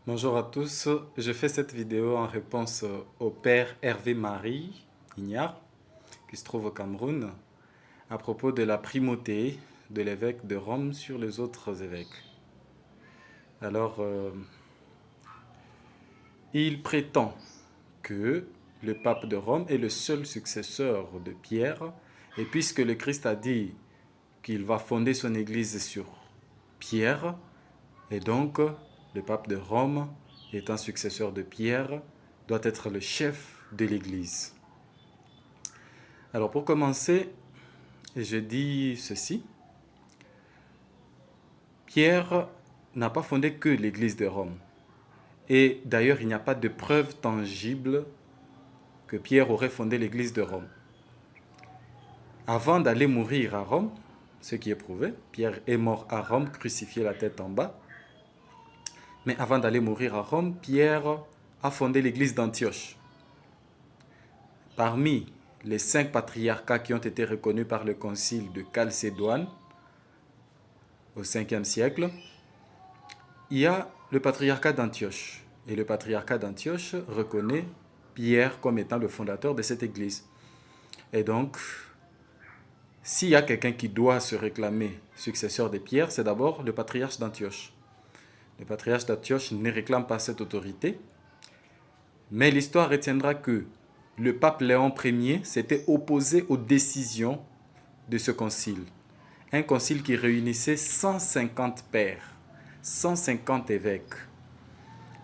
Bonjour à tous, je fais cette vidéo en réponse au père Hervé Marie Ignard, qui se trouve au Cameroun, à propos de la primauté de l'évêque de Rome sur les autres évêques. Alors, il prétend que le pape de Rome est le seul successeur de Pierre, et puisque le Christ a dit qu'il va fonder son église sur Pierre, et donc le pape de Rome, étant successeur de Pierre, doit être le chef de l'église. Alors pour commencer, je dis ceci. Pierre n'a pas fondé que l'église de Rome. Et d'ailleurs, il n'y a pas de preuve tangible que Pierre aurait fondé l'église de Rome. Avant d'aller mourir à Rome, ce qui est prouvé, Pierre est mort à Rome, crucifié la tête en bas. Mais avant d'aller mourir à Rome, Pierre a fondé l'église d'Antioche. Parmi les 5 patriarcats qui ont été reconnus par le concile de Chalcédoine au 5e siècle, il y a le patriarcat d'Antioche. Et le patriarcat d'Antioche reconnaît Pierre comme étant le fondateur de cette église. Et donc, s'il y a quelqu'un qui doit se réclamer successeur de Pierre, c'est d'abord le patriarche d'Antioche. Le patriarche d'Antioche ne réclame pas cette autorité, mais l'histoire retiendra que le pape Léon Ier s'était opposé aux décisions de ce concile. Un concile qui réunissait 150 pères, 150 évêques.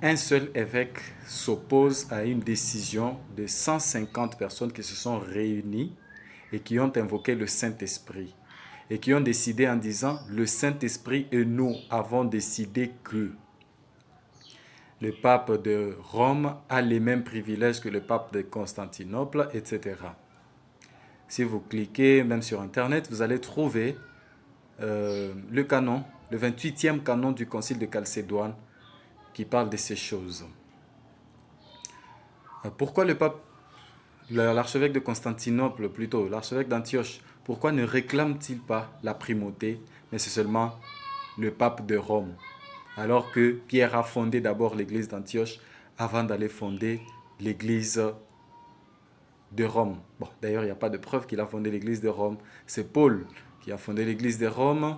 Un seul évêque s'oppose à une décision de 150 personnes qui se sont réunies et qui ont invoqué le Saint-Esprit. Et qui ont décidé en disant, le Saint-Esprit et nous avons décidé que le pape de Rome a les mêmes privilèges que le pape de Constantinople, etc. Si vous cliquez même sur Internet, vous allez trouver le canon, le 28e canon du Concile de Chalcédoine qui parle de ces choses. Pourquoi le pape, l'archevêque de Constantinople plutôt, l'archevêque d'Antioche, pourquoi ne réclame-t-il pas la primauté, mais c'est seulement le pape de Rome, alors que Pierre a fondé d'abord l'église d'Antioche avant d'aller fonder l'église de Rome. Bon, d'ailleurs, il n'y a pas de preuve qu'il a fondé l'église de Rome. C'est Paul qui a fondé l'église de Rome.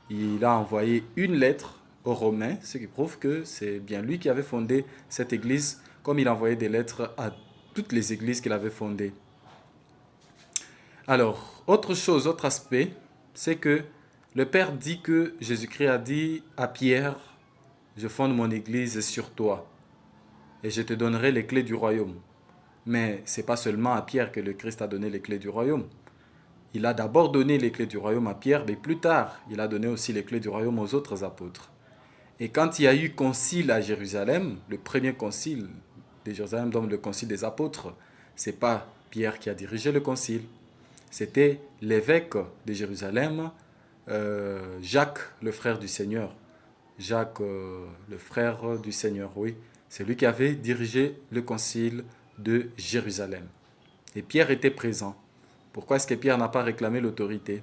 Il a envoyé une lettre aux Romains, ce qui prouve que c'est bien lui qui avait fondé cette église, comme il envoyait des lettres à toutes les églises qu'il avait fondées. Alors, autre chose, autre aspect, c'est que le Père dit que Jésus-Christ a dit à Pierre, je fonde mon église sur toi et je te donnerai les clés du royaume. Mais ce n'est pas seulement à Pierre que le Christ a donné les clés du royaume. Il a d'abord donné les clés du royaume à Pierre, mais plus tard, il a donné aussi les clés du royaume aux autres apôtres. Et quand il y a eu concile à Jérusalem, le premier concile de Jérusalem, donc le concile des apôtres, ce n'est pas Pierre qui a dirigé le concile, c'était l'évêque de Jérusalem, Jacques, le frère du Seigneur. Jacques, le frère du Seigneur, oui. C'est lui qui avait dirigé le concile de Jérusalem. Et Pierre était présent. Pourquoi est-ce que Pierre n'a pas réclamé l'autorité?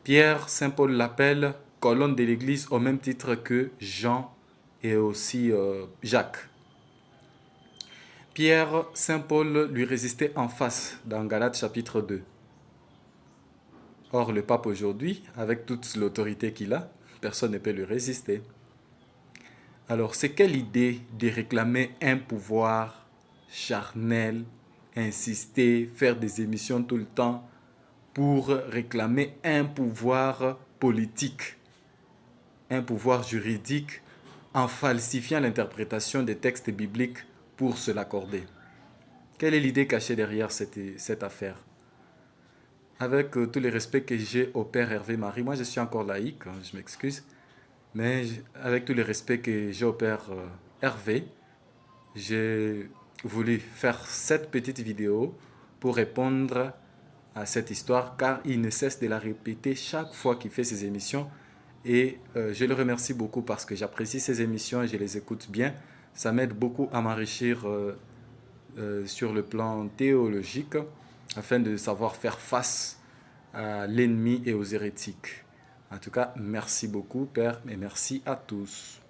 Pierre, Saint Paul l'appelle colonne de l'Église au même titre que Jean et aussi Jacques. Pierre, Saint Paul lui résistait en face dans Galates chapitre 2. Or, le pape aujourd'hui, avec toute l'autorité qu'il a, personne ne peut lui résister. Alors, c'est quelle idée de réclamer un pouvoir charnel, insister, faire des émissions tout le temps pour réclamer un pouvoir politique, un pouvoir juridique en falsifiant l'interprétation des textes bibliques pour se l'accorder? Quelle est l'idée cachée derrière cette affaire? Avec tous les respects que j'ai au Père Hervé Marie, moi je suis encore laïque, hein, je m'excuse, mais avec tous les respects que j'ai au Père Hervé, j'ai voulu faire cette petite vidéo pour répondre à cette histoire, car il ne cesse de la répéter chaque fois qu'il fait ses émissions. Et je le remercie beaucoup parce que j'apprécie ses émissions et je les écoute bien. Ça m'aide beaucoup à m'enrichir sur le plan théologique afin de savoir faire face à l'ennemi et aux hérétiques. En tout cas, merci beaucoup, Père, et merci à tous.